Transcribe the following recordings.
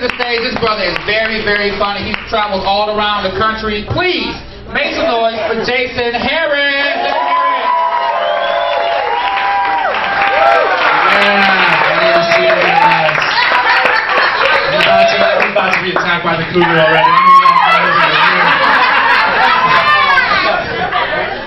to the stage. This brother is very, very funny. He travels all around the country. Please make some noise for Jason Harris. I'm about to be attacked by the cougar already.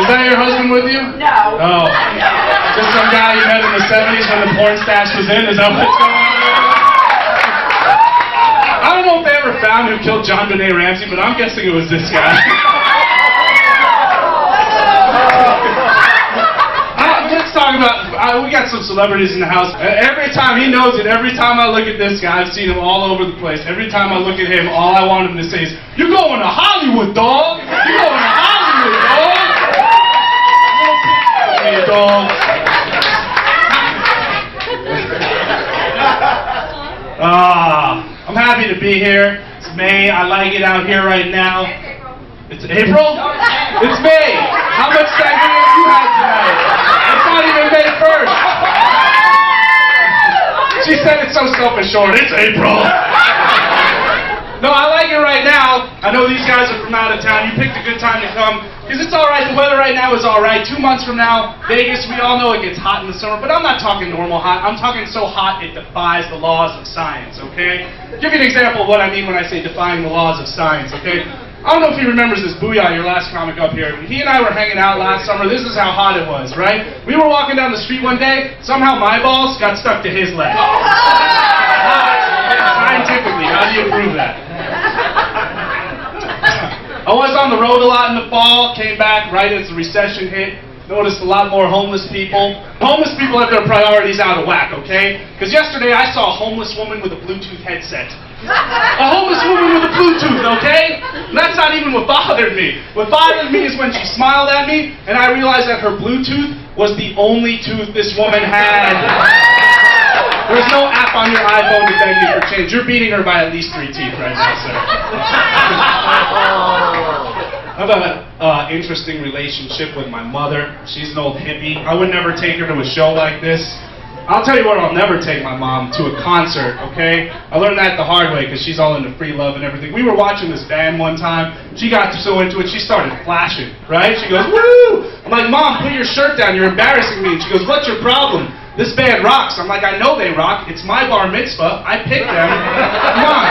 Is that your husband with you? No. Oh. Just some guy you met in the 70s when the porn stash was in? Is that what's going on? I don't know if they ever found who killed John Benet Ramsey, but I'm guessing it was this guy. Let's talk about, we got some celebrities in the house. Every time, he knows it, every time I look at this guy, I've seen him all over the place. Every time I look at him, all I want him to say is, "You're going to Hollywood, dog! You're going to Hollywood, dog!" Hey, dog. I'm happy to be here. It's May. I like it out here right now. It's April? It's May. How much sangria have you had tonight? It's not even May 1st. She said it so self-assured. It's April. No, I like it right now. I know these guys are from out of town. You picked a good time to come. Because it's alright. The weather right now is alright. 2 months from now, Vegas, we all know it gets hot in the summer. But I'm not talking normal hot. I'm talking so hot it defies the laws of science, okay? Give you an example of what I mean when I say defying the laws of science, okay? I don't know if he remembers this, Booyah, your last comic up here. He and I were hanging out last summer. This is how hot it was, right? We were walking down the street one day. Somehow my balls got stuck to his leg. Scientifically, how do you prove that? I was on the road a lot in the fall. Came back right as the recession hit. Noticed a lot more homeless people. Homeless people have their priorities out of whack, okay? Because yesterday I saw a homeless woman with a Bluetooth headset. A homeless woman with a Bluetooth, okay? And that's not even what bothered me. What bothered me is when she smiled at me and I realized that her Bluetooth was the only tooth this woman had. There's no app on your iPhone to beg you for change. You're beating her by at least 3 teeth right now, sir. I have an interesting relationship with my mother. She's an old hippie. I would never take her to a show like this. I'll tell you what, I'll never take my mom to a concert, okay? I learned that the hard way because she's all into free love and everything. We were watching this band one time. She got so into it, she started flashing, right? She goes, "Woo!" I'm like, "Mom, put your shirt down. You're embarrassing me." And she goes, "What's your problem? This band rocks." I'm like, "I know they rock. It's my bar mitzvah. I picked them. Come on."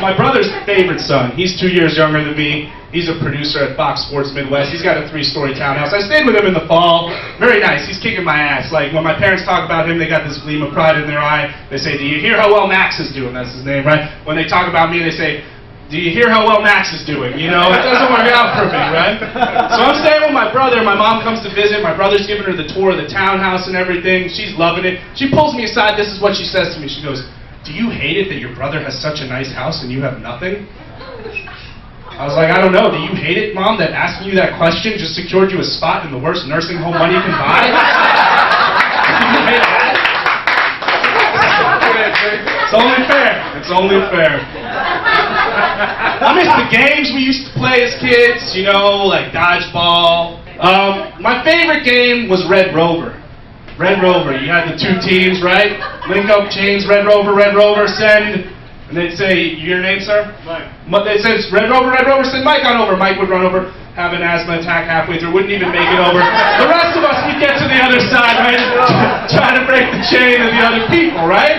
My brother's favorite son. He's 2 years younger than me. He's a producer at Fox Sports Midwest. He's got a 3-story townhouse. I stayed with him in the fall. Very nice. He's kicking my ass. Like, when my parents talk about him, they got this gleam of pride in their eye. They say, "Do you hear how well Max is doing?" That's his name, right? When they talk about me, they say, "Do you hear how well Max is doing?" You know, it doesn't work out for me, right? So I'm staying with my brother. My mom comes to visit. My brother's giving her the tour of the townhouse and everything. She's loving it. She pulls me aside. This is what she says to me. She goes, "Do you hate it that your brother has such a nice house and you have nothing?" I was like, "I don't know. Do you hate it, Mom, that asking you that question just secured you a spot in the worst nursing home money can buy?" Do you hate that? It's only fair. It's only fair. I miss the games we used to play as kids, you know, like dodgeball. My favorite game was Red Rover. Red Rover, you had the 2 teams, right? Link up chains, Red Rover, send. And they'd say, "Your name, sir?" Mike. They'd say, "Red Rover, send Mike on over." Mike would run over, have an asthma attack halfway through, wouldn't even make it over. The rest of us, we'd get to the other side, right? Trying to break the chain of the other people, right?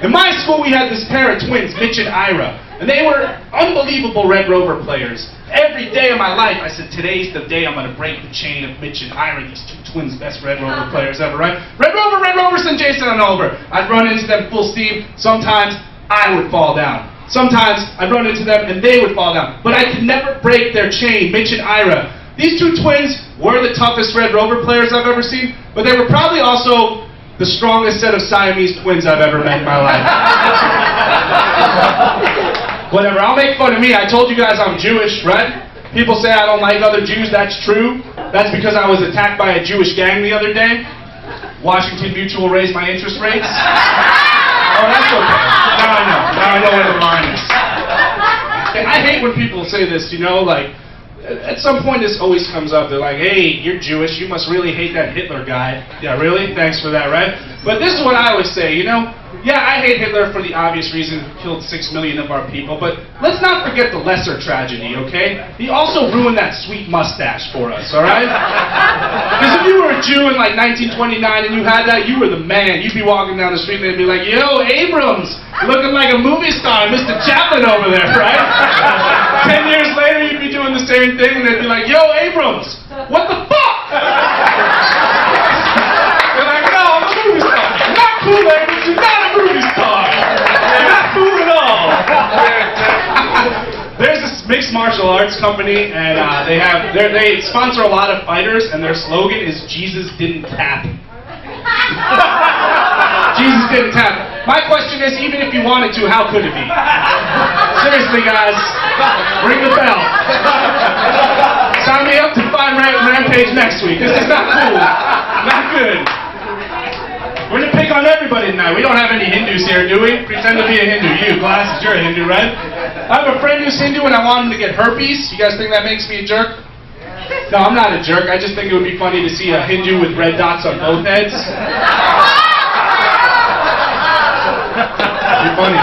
In my school, we had this pair of twins, Mitch and Ira. And they were unbelievable Red Rover players. Every day of my life, I said, "Today's the day I'm going to break the chain of Mitch and Ira, these 2 twins, best Red Rover players ever," right? Red Rover, send Jason on over. I'd run into them full steam. Sometimes I would fall down. Sometimes I'd run into them and they would fall down. But I could never break their chain, Mitch and Ira. These 2 twins were the toughest Red Rover players I've ever seen, but they were probably also the strongest set of Siamese twins I've ever met in my life. Whatever, I'll make fun of me. I told you guys I'm Jewish, right? People say I don't like other Jews. That's true. That's because I was attacked by a Jewish gang the other day. Washington Mutual raised my interest rates. Oh, that's okay. Now I know. Now I know where the line is. I hate when people say this, you know, like, at some point this always comes up. They're like, "Hey, you're Jewish. You must really hate that Hitler guy." Yeah, really? Thanks for that, right? But this is what I always say, you know? Yeah, I hate Hitler for the obvious reason he killed 6 million of our people, but let's not forget the lesser tragedy, okay? He also ruined that sweet mustache for us, alright? Because if you were a Jew in like 1929 and you had that, you were the man. You'd be walking down the street and they'd be like, yo, Abrams, looking like a movie star, Mr. Chaplin over there, right? 10 years later, you'd be doing the same thing and they'd be like, yo, Abrams, what the fuck? They're like, no, I'm a movie star. Not cool, Abrams, you're not a movie star. You're not cool at all. There's this mixed martial arts company, and they sponsor a lot of fighters, and their slogan is Jesus didn't tap. Jesus didn't tap. My question is, even if you wanted to, how could it be? Seriously, guys, ring the bell. Sign me up to find Rampage next week. This is not cool. Not good. We're gonna pick on everybody tonight. We don't have any Hindus here, do we? Pretend to be a Hindu. You, glasses, you're a Hindu, right? I have a friend who's Hindu and I want him to get herpes. You guys think that makes me a jerk? No, I'm not a jerk. I just think it would be funny to see a Hindu with red dots on both heads. It'd be funny.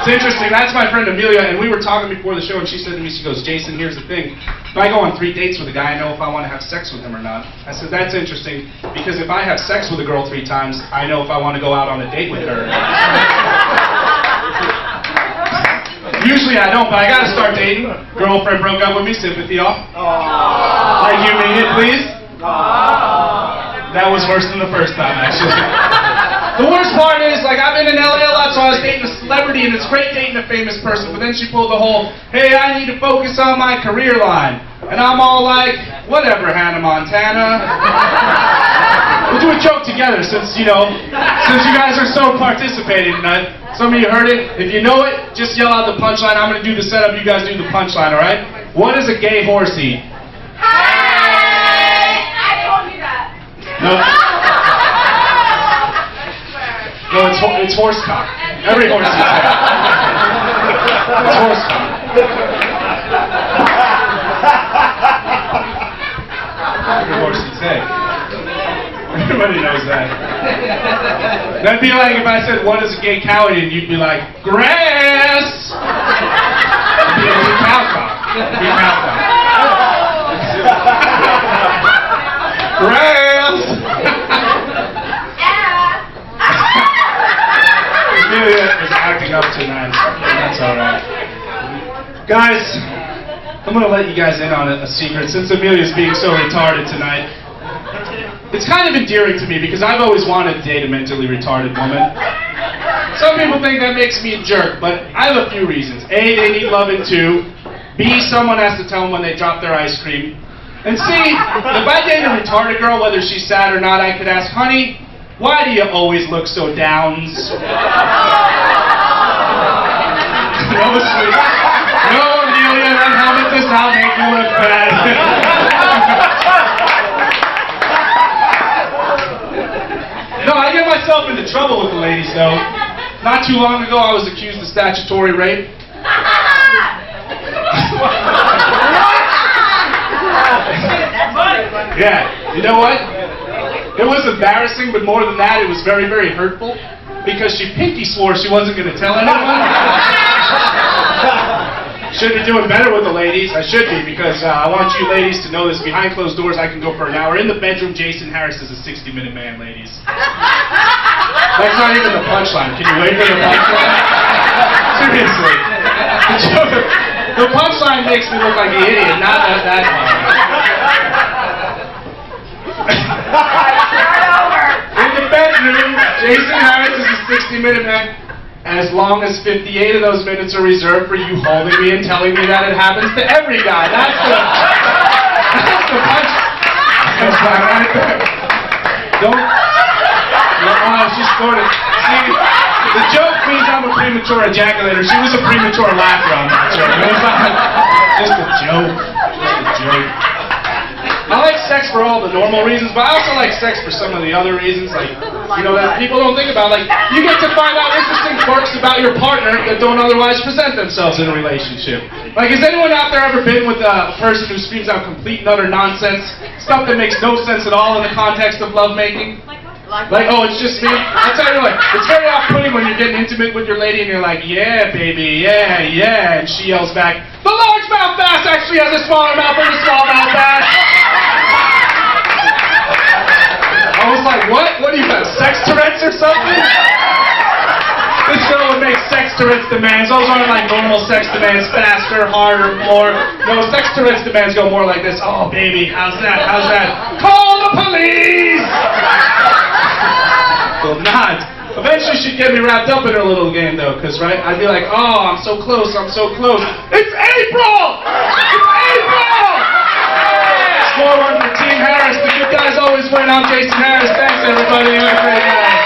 It's interesting. That's my friend Amelia, and we were talking before the show, and she said to me, she goes, Jason, here's the thing. If I go on 3 dates with a guy, I know if I want to have sex with him or not. I said, that's interesting, because if I have sex with a girl 3 times, I know if I want to go out on a date with her. Usually I don't, but I gotta start dating. Girlfriend broke up with me, sympathy off. Like you mean it, please? That was worse than the first time, actually. The worst part is, like, I've been in LA a lot, so I was dating a celebrity, and it's great dating a famous person, but then she pulled the whole, hey, I need to focus on my career line. And I'm all like, whatever, Hannah Montana. We'll do a joke together since you guys are so participating tonight. Some of you heard it. If you know it, just yell out the punchline. I'm going to do the setup, you guys do the punchline, alright? What does a gay horse eat? Hey! I told you that. No. No, it's horse cock. Every horse eats that. It's horse cock. Every horse eats egg. Everybody knows that. That'd be like if I said, what is a gay cow eat? And you'd be like, grass! It'd be cow cock. It'd be cow cock. Grass! Amelia is acting up tonight. That's alright. Guys, I'm going to let you guys in on a secret since Amelia's being so retarded tonight. It's kind of endearing to me because I've always wanted to date a mentally retarded woman. Some people think that makes me a jerk, but I have a few reasons. A, they need loving too. B, someone has to tell them when they drop their ice cream. And C, if I date a retarded girl, whether she's sad or not, I could ask, honey, why do you always look so downs? No, sweet. No, Amelia, that helmet does not make you look bad. No, I get myself into trouble with the ladies, though. Not too long ago, I was accused of statutory rape. Yeah, you know what? It was embarrassing, but more than that, it was very, very hurtful. Because she pinky swore she wasn't going to tell anyone. Should be doing better with the ladies. I should be, because I want you ladies to know this. Behind closed doors, I can go for an hour. In the bedroom, Jason Harris is a 60-minute man, ladies. That's not even the punchline. Can you wait for the punchline? Seriously. The punchline makes me look like an idiot, not that one. In the bedroom, Jason Harris is a 60-minute man. As long as 58 of those minutes are reserved for you holding me and telling me that it happens to every guy. That's the punch. Right there. Don't. She scored it. See, the joke means I'm a premature ejaculator. She was a premature laugher on that joke. It was not just a joke. Just a joke. I like sex for all the normal reasons, but I also like sex for some of the other reasons, like, you know, that people don't think about. Like, you get to find out interesting quirks about your partner that don't otherwise present themselves in a relationship. Like, has anyone out there ever been with a person who screams out complete and utter nonsense? Stuff that makes no sense at all in the context of lovemaking? Like, oh, it's just me? I'll tell you what, it's very off-putting when you're getting intimate with your lady and you're like, yeah, baby, yeah, yeah, and she yells back, the largemouth bass actually has a smaller mouth than the smallmouth bass. I was like, what? What do you have, sex Tourette's or something? This girl would make sex Tourette's demands. Those aren't like normal sex demands, faster, harder, more. No, sex Tourette's demands go more like this. Oh, baby, how's that? How's that? Call the police! Well, not. Eventually she'd get me wrapped up in her little game, though, because, right, I'd be like, oh, I'm so close, I'm so close. It's April! It's April! Forward for Team Harris. The good guys always win. I'm Jason Harris. Thanks, everybody. Have a great night.